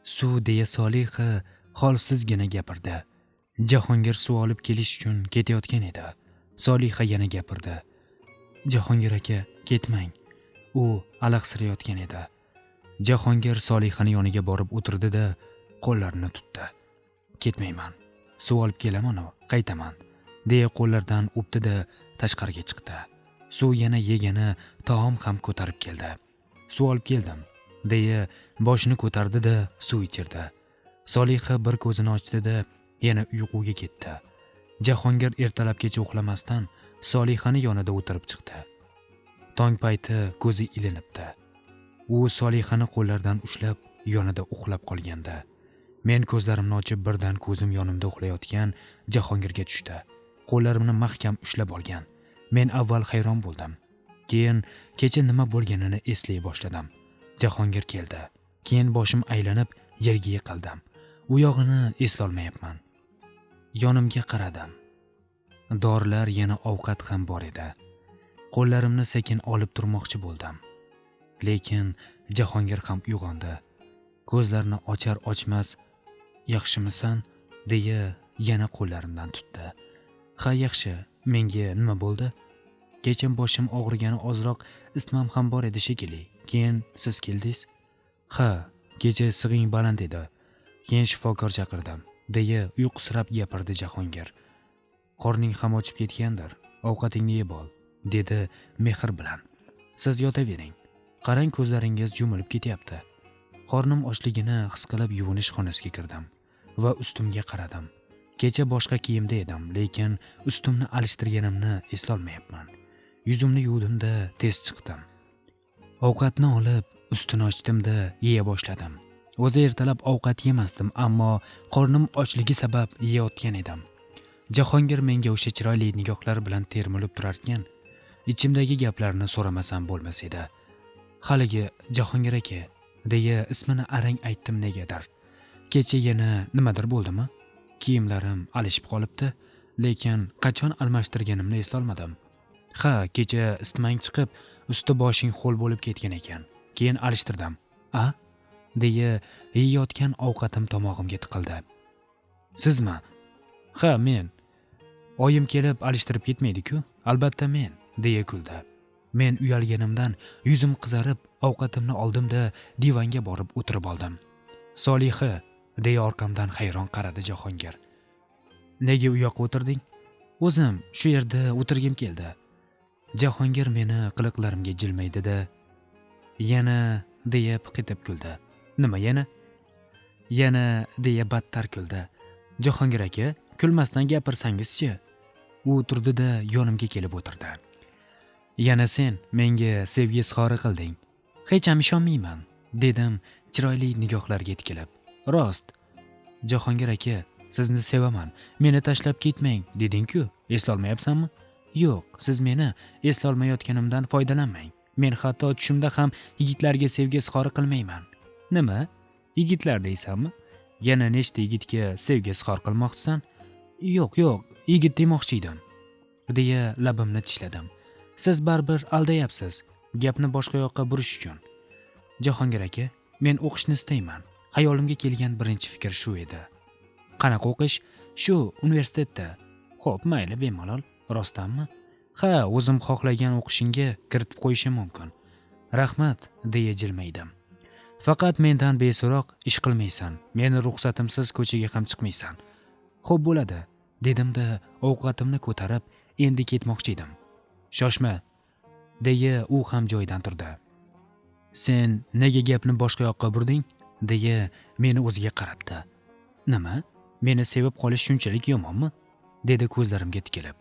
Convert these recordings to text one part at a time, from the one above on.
Suv deya Solixa holsizgina gapirdi. Jahongir suv olib kelish uchun ketayotgan edi. Solixa yana gapirdi. Jahongir aka, ketmang. U alahsirayotgan edi. Jahongir Solixani yoniga borib o'tirdi-da, qo'llarini tutdi. Ketmayman. Suv olib kelaman, qaytaman, deya qo'llaridan o'pdi-da, tashqariga chiqdi. Suv yana yegani, taom ham ko'tarib keldi. Suv olib keldim, deya boshini ko'tardi-da, suv ichirdi. Solixa bir ko'zini ochdi-da, yana uyquga ketdi. Jahongir ertalabgacha uxlamasdan Solixani yonida o'tirib chiqdi. Tong payti ko'zi ilinibdi. U Solixani qo'llaridan ushlab yonida uxlab qolgandi. Men ko'zlarimni ochib birdan ko'zim yonimda uxlayotgan Jahongirga tushdi. Qo'llarimni mahkam ushlab olgan. Men avval hayron bo'ldim. Keyin kecha nima bo'lganini eslay boshladim. Jahongir keldi. Keyin boshim aylanib yerga yiqildim. U yog'ini eslolmayapman. Yonimga qaradim. Dorilar yana ovqat ham bor edi. Qo'llarimni sekin olib turmoqchi bo'ldim. Lekin Jahongir ham uyg'ondi. Ko'zlarini ochar ochmas, "Yaxshimisan?" deya yana qo'llarimdan tutdi. "Ha, yaxshi. Menga nima bo'ldi? Kecha boshim og'rigani ozroq isitmam ham bor edi shekilli. Keyin siz keldingiz." "Ha, kecha sig'ing baland edi. Keyin shifokor chaqirdim", deya uyqusirab gapirdi Jahongir. "Qorning ham ochib ketgandir. Ovqatingni yeb ol", dedi mehr bilan. "Siz yotavering. Qarang, ko'zlaringiz yumilib ketyapti." Qornim ochligini his qilib yuvinish xonasiga kirdim va ustimga qaradim. Kecha boshqa kiyimda edim, lekin ustimni alishtirganimni eslolmayapman. Yuzimni yuvdim-da, tez chiqdim. Ovqatni olib, ustini ochdim-da, yeya boshladim. O'zi ertalab ovqat yemasdim, ammo qornim ochligi sabab yeyotgan edim. Jahongir menga o'sha chiroyli nigohlar bilan termilib turar ekan, ichimdagi gaplarni so'ramasam bo'lmas edi. "Haligi Jahongir aka", deya ismini arang aytdim negadir. Kecha yana nimadir bo'ldimi? Kiyimlarim alishib qolibdi, lekin qachon almashtirganimni eslolmadim. "Ha, kecha isitmang chiqib, usti boshing ho'l bo'lib ketgan ekan. Keyin alishtirdim." "A?" deya yeyotgan ovqatim tomog'imga tiqildi. "Sizmi?" "Ha, men. Oyim kelib alishtirib ketmaydi-ku. Albatta men", deya kuldi. Men uyalganimdan yuzim qizarib, ovqatimni oldim-da, divanga borib o'tirib oldim. "Solixa", deya orqamdan hayron qaradi Jahongir. "Nega u yoqqa o'tirding?" "O'zim shu yerda o'tirgim keldi." Jahongir meni qiliqlarimga jilmaydi-da, "Yana", deya piqitib kuldi. "Nima yana?" "Yana", deya battar kuldi. "Jahongir aka, kulmasdan gapirsangiz-chi?" U turdi-da, yonimga kelib o'tirdi. "Yana sen menga sevgi izhori qilding. Hech ham ishonmayman", dedim chiroyli nigohlarga tikilib. "Rost. Jahongir aka, sizni sevaman. Meni tashlab ketmang, deding-ku. Eslolmayapsanmi?" "Yo'q, siz meni eslolmayotganimdan foydalanmang. Men hatto tushimda ham yigitlarga sevgi izhori qilmayman." "Nima? Yigitlar deysanmi? Yana nechta yigitga sevgi izhor qilmoqchisan?" "Yo'q, yigit demoqchi edim", deya labimni tishladim. "Siz baribir aldayapsiz, gapni boshqa yoqqa burish uchun." "Jahongir aka, men o'qishni istayman. Hayolimga kelgan birinchi fikr shu edi." "Qanaqa o'qish?" "Shu universitetda." "Xo'p, mayli, bemalol. Rostdanmi?" "Ha, o'zim xohlagan o'qishingga kiritib qo'yishim mumkin." "Rahmat", deya jilmaydim. "Faqat mendan beso'roq ish qilmaysan. Meni ruxsatimsiz ko'chaga ham chiqmaysan." "Xo'p, bo'ladi", dedim-da, ovqatimni ko'tarib, endi ketmoqchi edim. "Shoshma", deya u ham joyidan turdi. "Sen nega gapni boshqa yoqqa burding?" deya meni o'ziga qaratdi. "Nima? Meni sevib qolish shunchalik yomonmi?" dedi ko'zlarimga tikilib.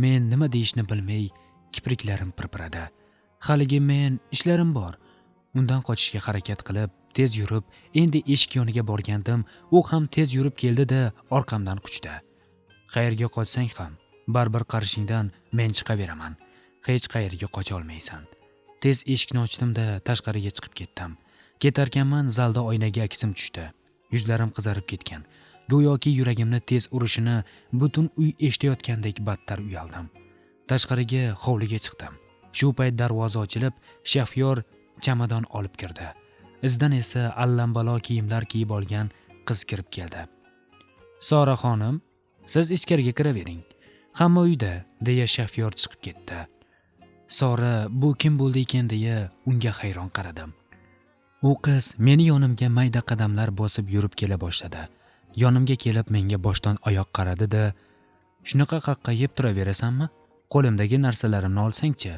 Men nima deyishni bilmay, kipriklarim pirpiradi. Haligi men ishlarim bor. Undan qochishga harakat qilib, tez yurib, endi eshik yoniga borgandim, u ham tez yurib keldi-da, orqamdan quchdi. "Qayerga qochsang ham, baribir qarshingdan men chiqaveraman. Hech qayerga qocha olmaysan." Tez eshikni ochdim-da, tashqariga chiqib ketdim. Ketarkanman, zalda oynaga aksim tushdi. Yuzlarim qizarib ketgan. Go'yoki yuragimni tez urishini butun uy eshitayotgandek battar uyaldim. Tashqariga hovliga chiqdim. Shu payt darvoza ochilib, shofyor chamadon olib kirdi. Izdan esa allambalo kiyimlar kiyib olgan qiz kirib keldi. Sora xonim, siz ichkariga kiravering. Hamma uyda, deya shofyor chiqib ketdi. Sora bu kim bo'ldi ekan deya unga hayron qaradim. U qiz meni yonimga mayda qadamlar bosib yurib kela boshladi. Yonimga kelib menga boshdan oyoq qaradi-da, "Shunaqa qaqqayib turaverasanmi? Qo'limdagi narsalarimni olsang-chi."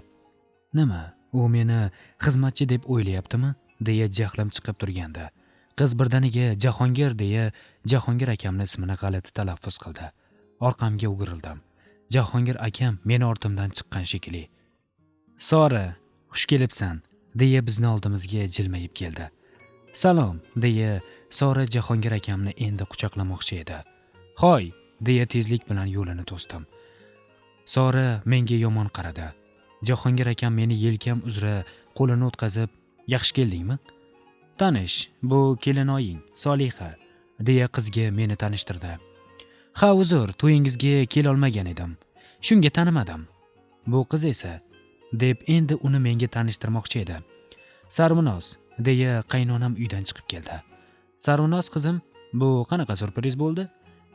"Nima? U meni xizmatchi deb o'ylayaptimi?" deya jahlim chiqib turganda, qiz birdaniga Jahongir deya Jahongir akamning ismini g'alati talaffuz qildi. Orqamga o'girildim. Jahongir akam meni ortimdan chiqqan shekilli. "Sora, xush kelibsan", deya bizni oldimizga jilmayib keldi. "Salom", deya Sora Jahongir akamni endi quchoqlamoqchi edi. "Hoy", deya tezlik bilan yo'lini to'sdim. Sora menga yomon qaradi. Jahongir akam meni yelkam uzra qo'lini o'tkazib, "Yaxshi keldingmi? Tanish, bu kelinoying Solixa", deya qizga meni tanishtirdi. "Ha, uzr, to'yingizga kela olmagan edim. Shunga tanimadim." Bu qiz esa, deb endi uni menga tanishtirmoqchi edi. "Sarvinoz", deya qaynonam uydan chiqib keldi. "Sarvinoz qizim, bu qanaqa surpriz bo'ldi?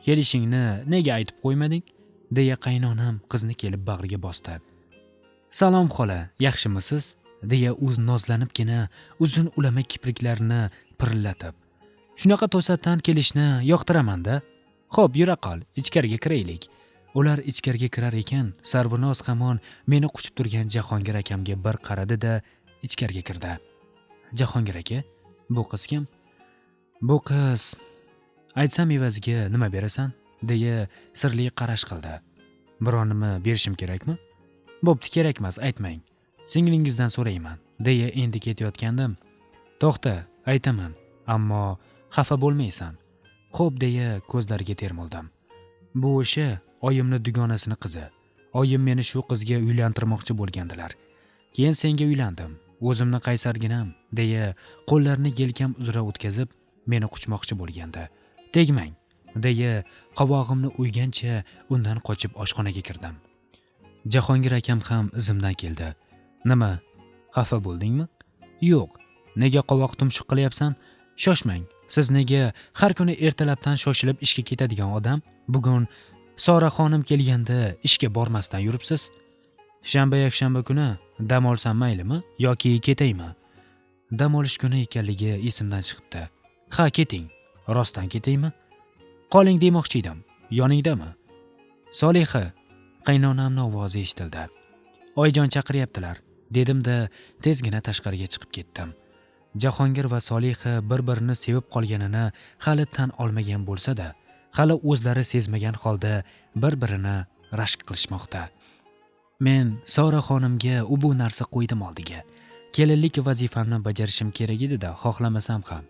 Kelishingni nega aytib qo'ymading?" deya qaynonam qizni kelib bag'riga bosdi. "Salom xola, yaxshimisiz?" deya u nozlanibgina uzun ulama kipriklarini pirillatib. "Shunaqa to'satdan kelishni yoqtiraman-da. Xo'p, yura qol, ichkariga kiraylik." Ular ichkariga kirar ekan, Sarvinoz hamon meni quchib turgan Jahongir akamga bir qaradi-da, ichkariga kirdi. "Jahongir aka, bu qiz kim?" "Bu qiz, aytsam evaziga nima berasan?" deya sirli qarash qildi. "Biron nima berishim kerakmi?" "Bo'pti, kerakmas, aytmang. Singlingizdan so'rayman", deya endi ketayotgandim. "To'xta, aytaman, ammo xafa bo'lmaysan." "Xo'p", deya ko'zlariga termildim. "Bu o'sha oyimni dugonasini qizi. Oyim meni shu qizga uylantirmoqchi bo'lgandilar. Keyin senga uylandim. O'zimni qaysarginam", deya qo'llarini yelkam uzra o'tkazib meni quchmoqchi bo'lgandi. "Tegmang", deya qovog'imni o'ygancha undan qochib oshxonaga kirdim. Jahongir akam ham izimdan keldi. "Nima? Xafa bo'ldingmi?" "Yo'q. Nega qovoq tumshuq qilyapsan? Shoshmang. Siz nega har kuni ertalabdan shoshilib ishga ketadigan odam bugun Sora xonim kelganda ishga bormasdan yuribsiz? Shanba yakshanba kuni dam olsam maylimi yoki ketaymi?" Dam olish kuni ekanligi esimdan chiqibdi. "Ha, keting. Rostdan ketaymi?" "Qoling demoqchi edim. Yoningdami?" "Solixa", qaynonamning ovozi eshitildi. "Oyjon chaqiryaptilar", dedim-da tezgina tashqariga chiqib ketdim. Jahongir va Solixa bir-birini sevib qolganini hali tan olmagan bo'lsa-da, hali o'zlari sezmagan holda bir-birini rashk qilishmoqda. Men Sora xonimga bu narsa qo'ydim oldiga. Kelinlik vazifamni bajarishim kerak edi-da, xohlamasam ham.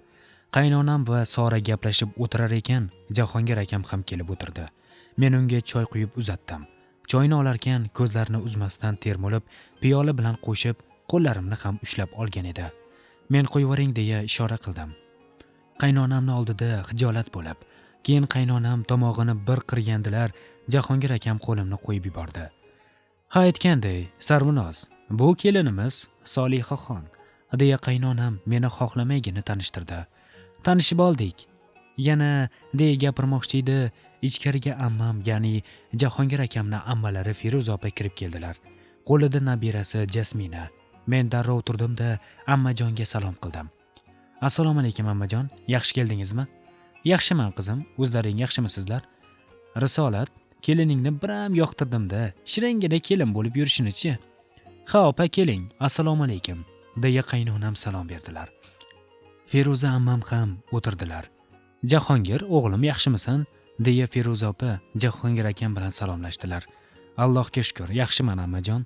Qaynonam va Sora gaplashib o'tirar ekan, Jahongir akam ham kelib o'tirdi. Men unga choy quyib uzatdim. Choyni olarkan ko'zlarini uzmasdan termilib, piyola bilan qo'shib, qo'llarimni ham ushlab olgan edi. Men qo'yavering deya ishora qildim. Qaynonamning oldida xijolat bo'lib, keyin qaynonam tomog'ini bir qirgandilar, Jahongir akam qo'limni qo'yib yubordi. "Ha, aytganday, Sarvinoz, bu kelinimiz Solihaxon", deya qaynonam meni xohlamaygini tanishtirdi. "Tanishib oldik", yana deya gapirmoqchi edi. Ichkariga ammam, ya'ni Jahongir akamning ammalari Feruza opa kirib keldilar. Qo'lida nabirasi Jasmina. Men darrov turdim-da ammajonga salom qildim. "Assalomu alaykum ammajon, yaxshi keldingizmi?" "Yaxshiman qizim, o'zlaring yaxshimisizlar?" "Risolat, keliningni biram yoqtirdim-da, shiringina kelin bo'lib yurishini-chi." "Ha, opa, keling, assalomu alaykum", deya qaynonam salom berdilar. Feruza ammam ham o'tirdilar. "Jahongir, o'g'lim, yaxshimisan?" deya Feruza opa Jahongir akam bilan salomlashdilar. "Allohga shukr, yaxshiman ammajon."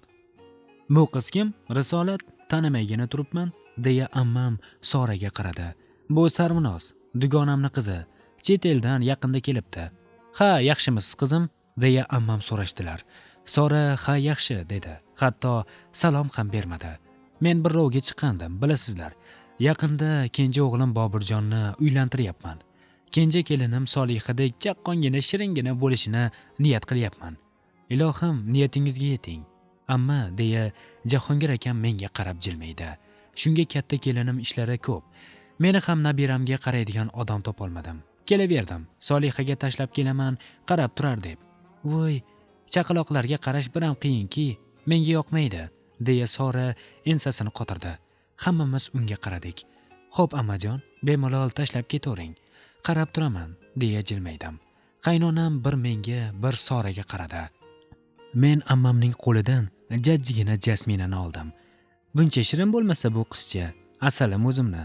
"Bu qiz kim? Risolat, tanimaygina turibman", deya ammam Soraga qaradi. "Bu Sarvinoz, dugonamning qizi. Chet eldan yaqinda kelibdi." "Ha, yaxshimisiz qizim?" deya ammam so'rashdilar. Sora "Ha, yaxshi", dedi. Hatto salom ham bermadi. Men bir rovga chiqqandim, bilasizlar. Yaqinda kenja o'g'lim Boburjonni uylantiryapman. Kenja kelinim Solixadek chaqqongina shiringina bo'lishini niyat qilyapman. Ilohim, niyatingizga yeting. "Amma", deya Jahongir akam menga qarab jilmaydi. "Shunga katta kelinim ishlari ko'p. Meni ham nabiramga qaraydigan odam topolmadim. Kelaverdim. Solihaga tashlab kelaman, qarab turar deb. Voy, chaqaloqlarga qarash biram qiyinki, menga yoqmaydi, deya Sora ensasini qotirdi. Hammamiz unga qaradik. Xo'p, amajon, bemalol tashlab ketavering. Qarab turaman, deya jilmaydim. Qaynonam bir menga, bir Soraga qaradi. Men ammamning qo'lidan jajjigina Jasminani oldim. Buncha shirin bo'lmasa bu qizcha, asalim o'zimni.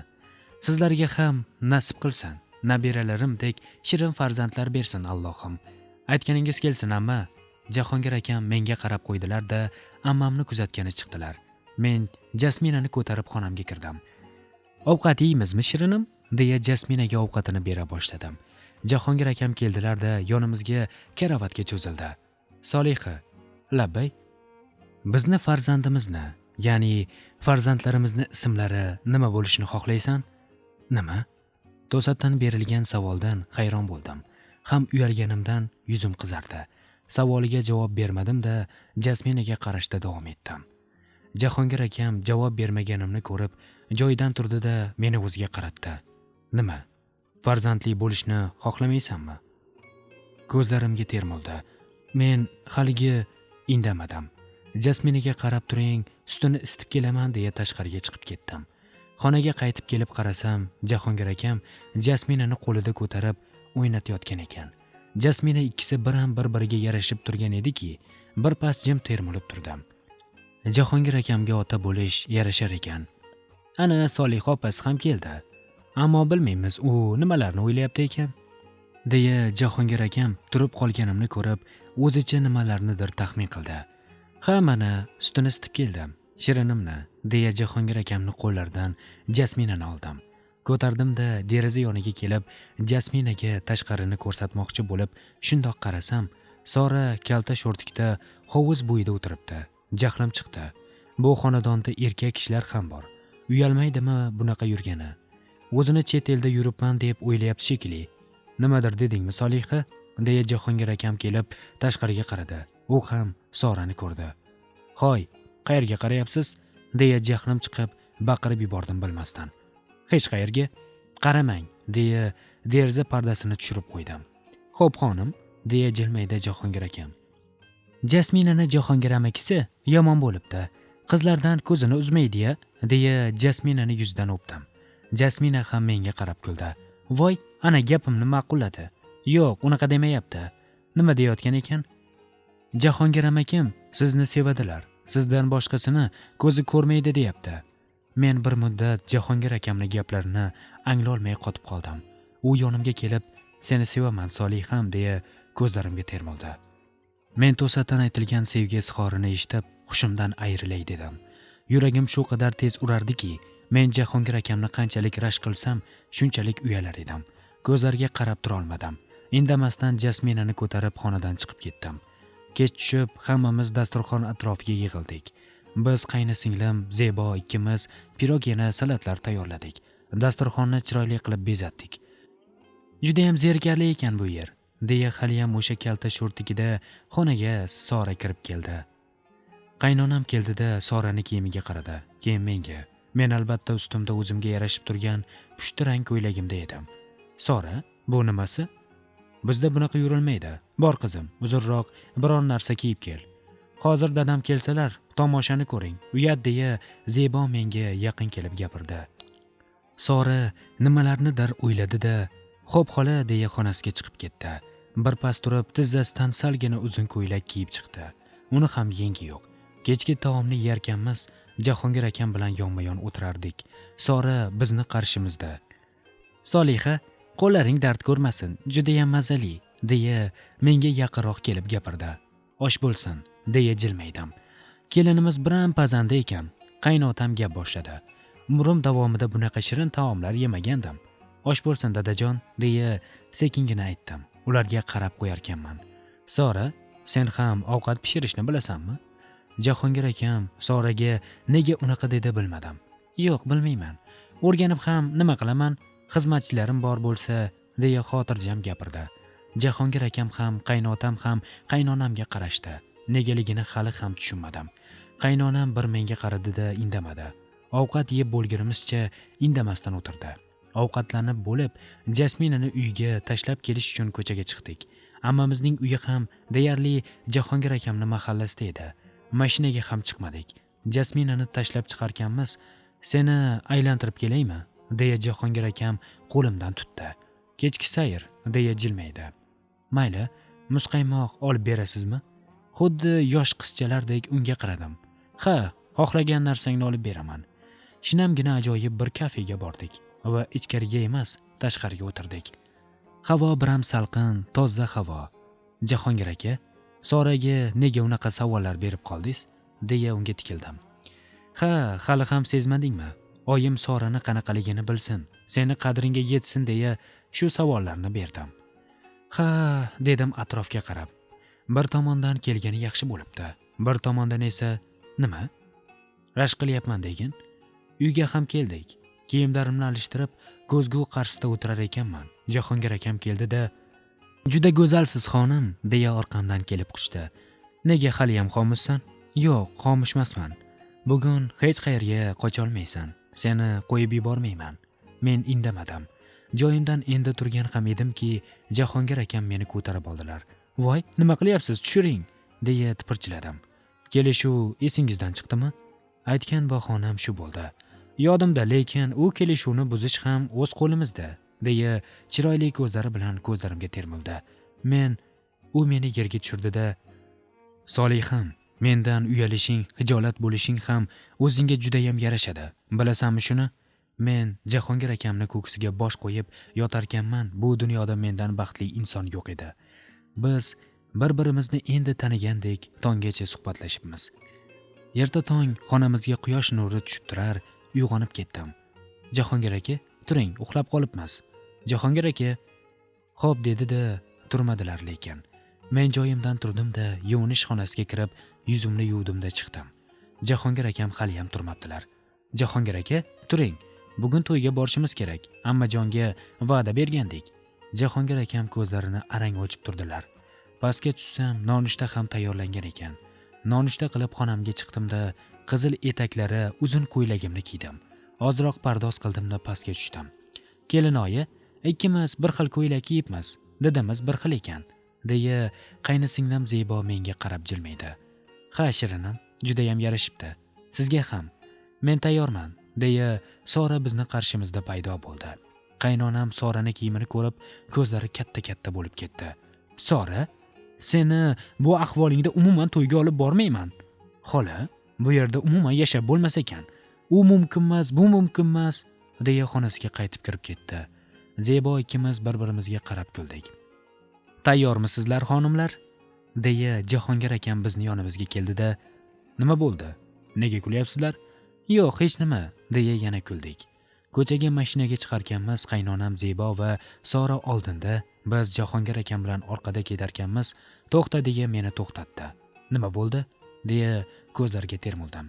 Sizlarga ham nasib qilsin. Nabiralarimdek shirin farzandlar bersin Allohim. Aytganingiz kelsin, amma. Jahongir akam menga qarab qo'ydilar-da, ammamni kuzatgani chiqdilar. Men Jasminani ko'tarib xonamga kirdim. Ovqat yeymizmi shirinim? Deya Jasminaga ovqatini bera boshladim. Jahongir akam keldilar-da, yonimizga karavotga cho'zildi. Soliha, labbay. Bizni farzandimizni, ya'ni farzandlarimizni ismlari nima bo'lishini xohlaysan? Nima? To'satdan berilgan savoldan hayron bo'ldim. Ham uyalganimdan yuzim qizardi. Savoliga javob bermadim-da, Jasminaga qarashda davom etdim. Jahongir akam javob bermaganimni ko'rib, joyidan turdi-da, meni o'ziga qaratdi. Nima? Farzandli bo'lishni xohlamaysanmi? Ko'zlarimga termildi. Men haligi indamadim. Jasminaga qarab turing, sutini isitib kelaman deya tashqariga chiqib ketdim. Xonaga qaytib kelib qarasam, Jahongir akam Jasminani qo'lida ko'tarib o'ynatayotgan ekan. Jasmina ikkisi biram bir-biriga yarashib turgan ediki, bir pas jim termilib turdim. Jahongir akamga ota bo'lish yarashar ekan. Ana Soliha opasi ham keldi. Ammo bilmaymiz u nimalarni o'ylayapti ekan, deya Jahongir akam turib qolganimni ko'rib, o'zicha nimalarnidir taxmin qildi. Ha, mana sutini isitib keldim, shirinimni, deya Jahongir akamni qo'llaridan Jasminani oldim. Ko'tardim-da, deraza yoniga kelib, Jasminaga tashqarini ko'rsatmoqchi bo'lib, shundoq qarasam, Sora kalta sho'rtikda hovuz bo'yida o'tiribdi. Jahlim chiqdi. Bu xonadonda erkak kishilar ham bor. Uyalmaydimi bunaqa yurgani? O'zini chet elda yuribman deb o'ylayapti shekilli. Nimadir dedingmi Soliha? Deya Jahongir akam kelib tashqariga qaradi. U ham Sorani ko'rdi. Hoy, qayerga qarayapsiz? Deya jahlim chiqib baqirib yubordim bilmasdan. Hech qayerga qaramang, deya deraza pardasini tushirib qo'ydim. Xo'p xonim, deya jilmaydi Jahongir akam. Jasminani Jahongir amakisi yomon bo'libdi. Qizlardan ko'zini uzmaydi-ya, deya Jasminani yuzidan o'pdim. Jasmina ham menga qarab kuldi. Voy, ana gapimni ma'qulladi. Yo'q, unaqa demayapti. Nima deyotgan ekan? Jahongir amakim sizni sevadilar. Sizdan boshqasini ko'zi ko'rmaydi deyapti. Men bir muddat Jahongir akamning gaplarini anglolmay qotib qoldim. U yonimga kelib, "Seni sevaman Soliham" deya ko'zlarimga termildi. Men to'satdan aytilgan sevgi izhorini eshitib, hushimdan ayrilay dedim. Yuragim shu qadar tez urardiki, men Jahongir akamni qanchalik rashk qilsam, shunchalik uyalar edim. Ko'zlariga qarab tura olmadim. Indamasdan Jasminani ko'tarib xonadan chiqib ketdim. Kech tushib, hammamiz dasturxon atrofiga yig'ildik. Biz qaynosinglim Zebo ikkimiz pirog yana salatlar tayyorladik. Dasturxonni chiroyli qilib bezatdik. Juda ham zerikarli ekan bu yer, deya haliyam o'sha kalta sho'rtikida xonaga Sora kirib keldi. Qaynonam keldida Sorani kiyimiga qaradi, keyin menga. Men albatta ustimda o'zimga yarashib turgan pushti rang ko'ylagimda edim. Sora, bu nimasi? Bizda bunaqa yurilmaydi. Bor qizim, uzunroq biron narsa kiyib kel. Hozir dadam kelsalar, tomoshani ko'ring. Uyat, deya Zebo menga yaqin kelib gapirdi. Sora nimalarnidir o'yladi-da, "Xo'p xola", deya xonasiga chiqib ketdi. Bir pas turib, tizzasidan salgina uzun ko'ylak kiyib chiqdi. Uni ham yengi yo'q. Kechki taomni yerkanmiz, Jahongir akam bilan yonma-yon o'tirardik. Sora bizni qarshimizda. "Soliha, qo'llaring dard ko'rmasin, juda ham mazali", deya menga yaqinroq kelib gapirdi. "Osh bo'lsin", deya jilmaydim. Kelinimiz biram pazanda ekan. Qaynotam gap boshladi. Umrim davomida bunaqa shirin taomlar yemagandim. "Osh bo'lsin dadajon", deya sekingina aytdim. Ularga qarab qo'yarkanman. "Sora, sen ham ovqat pishirishni bilasanmi?" Jahongir akam Soraga nega unaqa dedi bilmadim. "Yo'q, bilmayman. O'rganib ham nima qilaman? Xizmatchilarim bor bo'lsa", deya xotirjam gapirdi. Jahongir akam ham, qaynotam ham qaynonamga qarashdi. Negaligini hali ham tushunmadim. Qaynonam bir menga qaradi-da indamadi. Ovqat yeb bo'lgunimizcha indamasdan o'tirdi. ovqatlanib bo'lib Jasminani uyga tashlab kelish uchun ko'chaga chiqdik. Ammamizning uyi ham deyarli Jahongir akamning mahallasida edi. Mashinaga ham chiqmadik. Jasminani tashlab chiqarkanmiz, "Seni aylantirib kelaymi?" deya Jahongir akam qo'limdan tutdi. "Kechki sayr" deya jilmaydi. "Mayli, muzqaymoq olib berasizmi?" Xuddi yosh qizchalardek unga qaradim. "Ha, xohlagan narsangni olib beraman." Shinamgina ajoyib bir kafega bordik va ichkariga emas, tashqariga o'tirdik. Havo biram salqin, toza havo. "Jahongir aka, Soraga nega unaqa savollar berib qoldingiz?" deya unga tikildim. "Ha, hali ham sezmadingmi? Oyim Sorani qanaqaligini bilsin, seni qadringga yetsin deya shu savollarni berdim." "Ha," dedim atrofga qarab. Bir tomondan kelgani yaxshi bo'libdi. Bir tomondan esa nima? Rashk qilyapman degin. Uyga ham keldik. Kiyimlarimni alishtirib, ko'zgu qarshisida o'tirar ekanman. Jahongir akam keldi-da, "Juda go'zalsiz xonim" deya orqamdan kelib quchdi. "Nega hali ham xomushsan?" "Yo'q, xomushmasman. Bugun hech qayerga qocha olmaysan. Seni qo'yib yubormayman." Men indamadim. Joyimdan endi turgan ham edimki, Jahongir akam meni ko'tarib oldilar. "Voy, nima qilyapsiz? Tushiring" deya tipirchiladim. "Kelishuv esingizdan chiqdimi?" Aytgan bahonam shu bo'ldi. Yodimda, lekin u kelishuvni buzish ham o'z qo'limizda deya chiroyli ko'zlari bilan ko'zlarimga termildi. U meni yerga tushirdi-da, "Soliham, mendan uyalishing, hijolat bo'lishing ham o'zingga juda ham yarashadi. Bilasanmi shuni? Men Jahongir akamni ko'ksiga bosh qo'yib yotarkanman, bu dunyoda mendan baxtli inson yo'q edi. Biz bir-birimizni endi tanigandek tonggacha suhbatlashibmiz. Erta tong xonamizga quyosh nuri tushib turar, uyg'onib ketdim. "Jahongir aka, turing, uxlab qolibmiz." "Jahongir aka." "Xo'p" dedi-da, turmadilar lekin. Men joyimdan turdim-da, yuvinish xonasiga kirib, yuzimni yuvdim-da chiqdim. Jahongir akam hali ham turmabdilar. "Jahongir aka, turing. Bugun to'yga borishimiz kerak. Ammajonga va'da bergandik." Jahongir akam ko'zlarini arang ochib turdilar. Pastga tushsam, nonushta ham tayyorlangan ekan. Nonushta qilib xonamga chiqdim-da, qizil etaklari, uzun ko'ylagimni kiydim. Ozroq pardoz qildim-da pastga tushdim. "Kelinoyi, ikkimiz bir xil ko'ylak kiyibmiz. Didimiz bir xil ekan" deya qaynisinglim Zebo menga qarab jilmaydi. "Ha, shirinim, juda ham yarashibdi. Sizga ham. Men tayyorman" deya Sora bizni qarshimizda paydo bo'ldi. Qaynonam Sorani kiyimini ko'rib, ko'zlari katta-katta bo'lib ketdi. "Sora, seni bu ahvolingda umuman to'yga olib bormayman." "Xola, bu yerda umuman yashab bo'lmas ekan. U mumkinmas, bu mumkinmas" deya xonasiga qaytib kirib ketdi. Zebo ikkimiz bir-birimizga qarab kuldik. "Tayyormisizlar, xonimlar?" deya Jahongir akam bizni yonimizga keldi-da, "Nima bo'ldi? Nega kulyapsizlar?" "Yo'q, hech nima" deya yana kuldik. Ko'chaga mashinaga chiqarkanmiz, qaynonam Zebo va Sora oldinda, biz Jahongir akam bilan orqada ketarkanmiz, "To'xta" deya meni to'xtatdi. "Nima bo'ldi?" deya ko'zlariga termildim.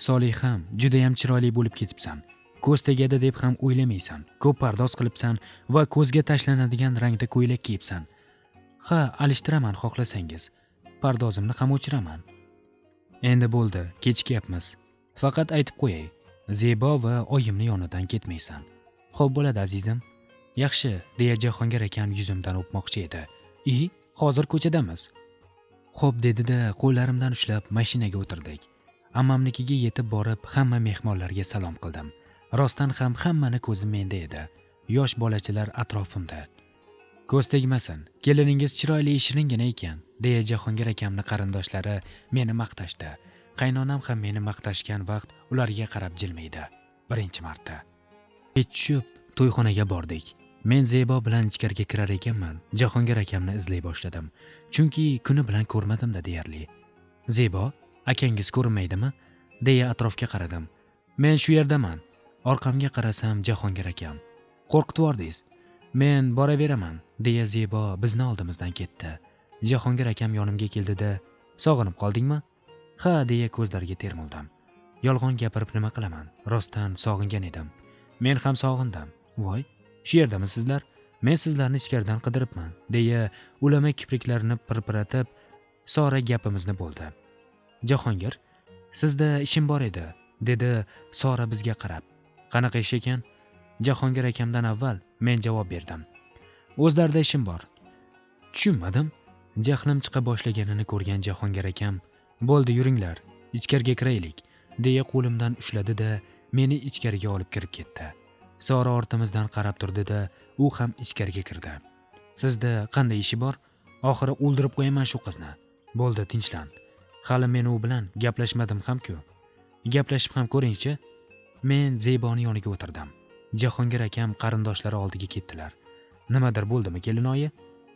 "Soliham, juda ham chiroyli bo'lib ketibsan. Ko'z tegadi deb ham o'ylamaysan. Ko'p pardoz qilibsan va ko'zga tashlanadigan rangda ko'ylak kiyibsan." "Ha, alishtiraman xohlasangiz. Pardozimni ham o'chiraman." "Endi bo'ldi, kechikyapmiz. Faqat aytib qo'yay, Zebo va oyimni yonidan ketmaysan." "Xo'p bo'ladi azizim." "Yaxshi" deya Jahongir akam yuzimdan o'pmoqchi edi. Hozir ko'chadamiz." "Xo'p" dedi-da, qo'llarimdan ushlab mashinaga o'tirdik. Ammamnikiga yetib borib, hamma mehmonlarga salom qildim. Rostdan ham hammani ko'zi menda edi. Yosh bolachalar atrofimda. "Ko'z tegmasin, keliningiz chiroyli, shiringina ekan" deya Jahongir akamni qarindoshlari meni maqtashdi. Qaynonam ham meni maqtashgan vaqt ularga qarab jilmaydi. Birinchi marta. Kech tushib to'yxonaga bordik. Men Zebo bilan ichkariga kirar ekanman, Jahongir akamni izlay boshladim. Chunki kuni bilan ko'rmadim-da deyarli. "Zebo, akangiz ko'rinmaydimi?" deya atrofga qaradim. "Men shu yerdaman." Orqamga qarasam Jahongir akam. "Qo'rqitib yubordingiz. Men boraveraman" deya Zebo bizni oldimizdan ketdi. Jahongir akam yonimga keldi-da, "Sog'inib qoldingmi?" "Ha" deya ko'zlariga termildim. Yolg'on gapirib nima qilaman? Rostdan sog'ingan edim. Men ham sog'indim. "Voy, shu yerdamisizlar? Men sizlarni ichkaridan qidiribman" deya ulama kipriklarini pirpiratib, Sora gapimizni bo'ldi. "Jahongir, sizda ishim bor edi" dedi Sora bizga qarab. "Qanaqa ish ekan?" Jahongir akamdan avval men javob berdim. O'zlarida ishim bor. Tushunmadim. Jahlim chiqa boshlaganini ko'rgan Jahongir akam, "Bo'ldi, yuringlar, ichkariga kiraylik", deya qo'limdan ushladi-da, meni ichkariga olib kirib ketdi. Sora ortimizdan qarab turdi-da, u ham ichkariga kirdi. "Sizda qanday ishi bor? Oxiri o'ldirib qo'yaman shu qizni. Bo'ldi, tinchlan. Hali men u bilan gaplashmadim ham-ku. Gaplashib ham ko'ring-chi." Men Zeboni yoniga o'tirdim. Jahongir akam qarindoshlari oldiga ketdilar. "Nimadir bo'ldimi, kelinoyi?"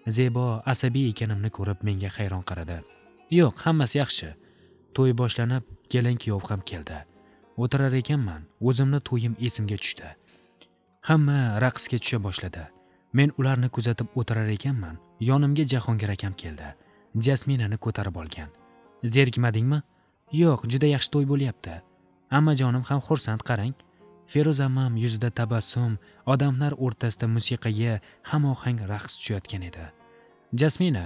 Zebo asabiy ekanimni ko'rib menga hayron qaradi. "Yo'q, hammasi yaxshi. To'y boshlanib, kelin-kuyov ham keldi. O'tirar ekanman, o'zimni to'yim esimga tushdi. Hamma raqsga tusha boshladi. Men ularni kuzatib o'tirar ekanman, yonimga Jahongir akam keldi. Jasminani ko'tarib olgan. "Zerikmadingmi?" "Yo'q, juda yaxshi to'y bo'lyapti. Ammajonim ham xursand, qarang." Feruza ammam yuzida tabassum, odamlar o'rtasida musiqaga hamohang raqs tushayotgan edi. "Jasmina,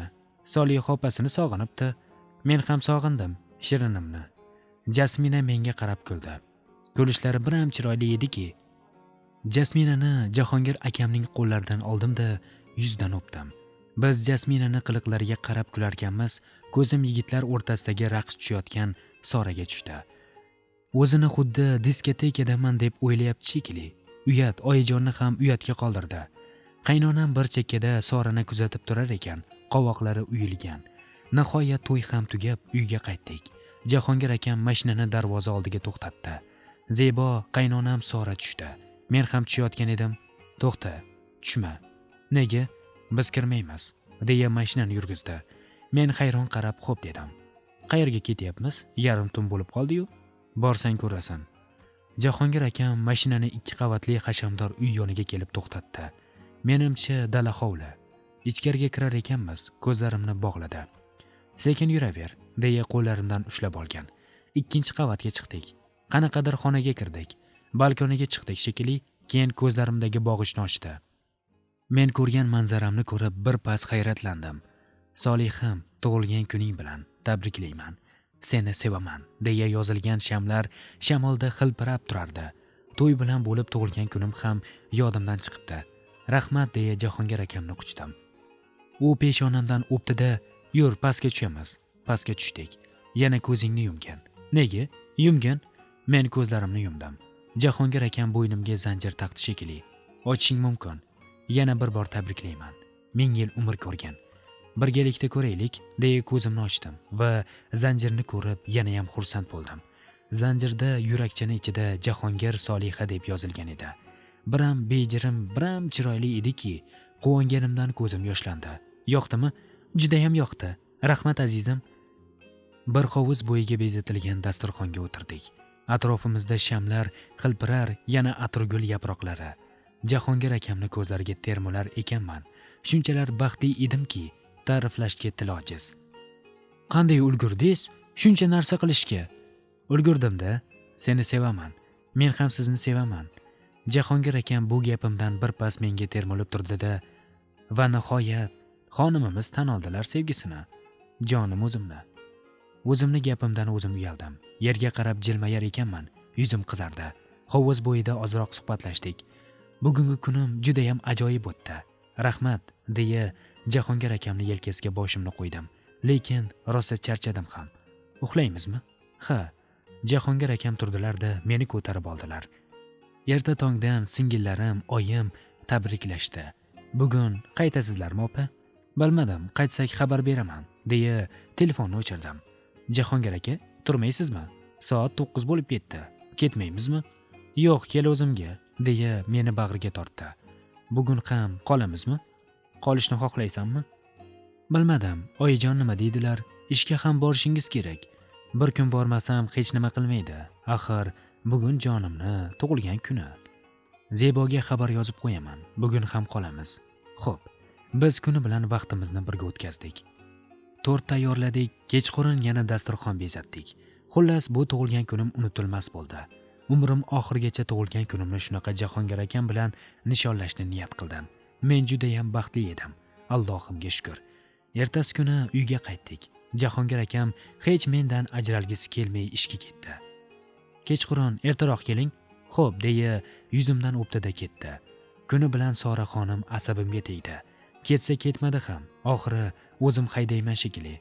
Soliha opasini sog'inibdi. Men ham sog'indim shirinimni." Jasmina menga qarab kuldi. Kulishlari biram chiroyli ediki, Jasminani Jahongir akamning qo'llaridan oldim-da, yuzidan o'pdim. Biz Jasminani qiliqlariga qarab kularkanmiz, ko'zim yigitlar o'rtasidagi raqs tushayotgan Soraga tushdi. O'zini xuddi diskotekadaman deb o'ylayapti shekilli. Uyat oyijonni ham uyatga qoldirdi. Qaynonam bir chekkada Sorani kuzatib turar ekan, qovoqlari uyilgan. Nihoyat to'y ham tugab uyga qaytdik. Jahongir akam mashinani darvoza oldiga to'xtatdi. Zebo, qaynonam, Sora tushdi. Men ham tushayotgan edim. "To'xta, tushma." "Nega? Biz kirmaymiz", deya mashinani yurgizdi. Men hayron qarab xo'p dedim. "Qayerga ketyapmiz? Yarim tun bo'lib qoldi-yu. Borsang ko'rasan." Jahongir akam mashinani 2 qavatli hashamdor uy yoniga kelib to'xtatdi. Menimcha dala hovli. Ichkariga kirar ekanmiz, ko'zlarimni bog'ladi. "Sekin yuraver", deya qo'llarimdan ushlab olgan. 2-chi qavatga chiqdik. Qanaqadir xonaga kirdik. Balkoniga chiqdik shekilli, keyin ko'zlarimdagi bog'ichni ochdi. Men ko'rgan manzaramni ko'rib bir pas hayratlandim. "Soliham, tug'ilgan kuning bilan tabriklayman. Seni sevaman", deya yozilgan shamlar shamolda xilpirab turardi. To'y bilan bo'lib tug'ilgan kunim ham yodimdan chiqibdi. "Rahmat", deya Jahongir akamni quchdim. U peshonamdan o'pdi-da, "Yur, pastga tushamiz." Pastga tushdik. Yana ko'zingni yumgan. "Nega?" "Yumgan." Men ko'zlarimni yumdim. Jahongir akam bo'ynimga zanjir taqdi shekilli. "Ochishing mumkin. Yana bir bor tabriklayman. 1000 yil umr ko'rgan. Birgalikda ko'raylik", deya ko'zimni ochdim va zanjirni ko'rib yana ham xursand bo'ldim. Zanjirda yurakchani ichida Jahongir Soliha deb yozilgan edi. Biram bejirim, biram chiroyli ediki, quvonganimdan ko'zim yoshlandi. "Yoqdimi?" "Juda ham yoqdi. Rahmat azizim." Bir hovuz bo'yiga bezatilgan dasturxonga o'tirdik. Atrofimizda shamlar xilpirar, yana atirgul yaproqlari. Jahongir akamni ko'zlariga termular ekanman. Shunchalar baxtli edimki, ta'riflashga til ojiz. "Qanday ulgurdingiz shuncha narsa qilishga?" "Ulgurdim-da. Seni sevaman. Men ham sizni sevaman." Jahongir akam bu gapimdan bir pas menga termulib turdi-da, va nihoyat xonimimiz tan oldilar sevgisini. Jonim o'zimni. O'zimni gapimdan o'zim uyaldim. Yerga qarab jilmayar ekanman. Yuzim qizardi. Hovuz bo'yida ozroq suhbatlashdik. "Bugungi kunim juda ham ajoyib o'tdi. Rahmat", deya Jahongir akamni yelkasiga boshimni qo'ydim. Lekin rosa charchadim ham. "Uxlaymizmi?" "Ha." Jahongir akam turdilar-da, meni ko'tarib oldilar. Erta tongdan singillarim, oyim tabriklashdi. "Bugun qaytasizlarmi, opa?" "Bilmadim, qaytsak xabar beraman", deya telefonni o'chirdim. "Jahongir aka, turmaysizmi? Soat 9 bo'lib ketdi. Ketmaymizmi?" "Yo'q, kel o'zimga", deya meni bag'riga tortdi. "Bugun ham qolamizmi? Qolishni xohlaysanmi?" "Bilmadim, oyijon nima deydilar? Ishga ham borishingiz kerak. Bir kun bormasam hech nima qilmaydi. Axir bugun jonimni tug'ilgan kuni. Zeboga xabar yozib qo'yaman. Bugun ham qolamiz." Xo'p, biz kuni bilan vaqtimizni birga o'tkazdik. Tort tayyorladik, kechqurun yana dasturxon bezatdik. Xullas, bu tug'ilgan kunim unutilmas bo'ldi. Umrim oxirigacha tug'ilgan kunimni shunaqa Jahongir akam bilan nishonlashni niyat qildim. Men juda ham baxtli edim. Allohimga shukr. Ertasi kuni uyga qaytdik. Jahongir akam hech mendan ajralgisi kelmay ishga ketdi. "Kechqurun ertaroq keling." xo'p deya yuzimdan o'pdi-da ketdi. Kuni bilan Sora xonim asabimga tegdi. Ketsa ketmadi ham. Oxiri o'zim haydayman shekilli.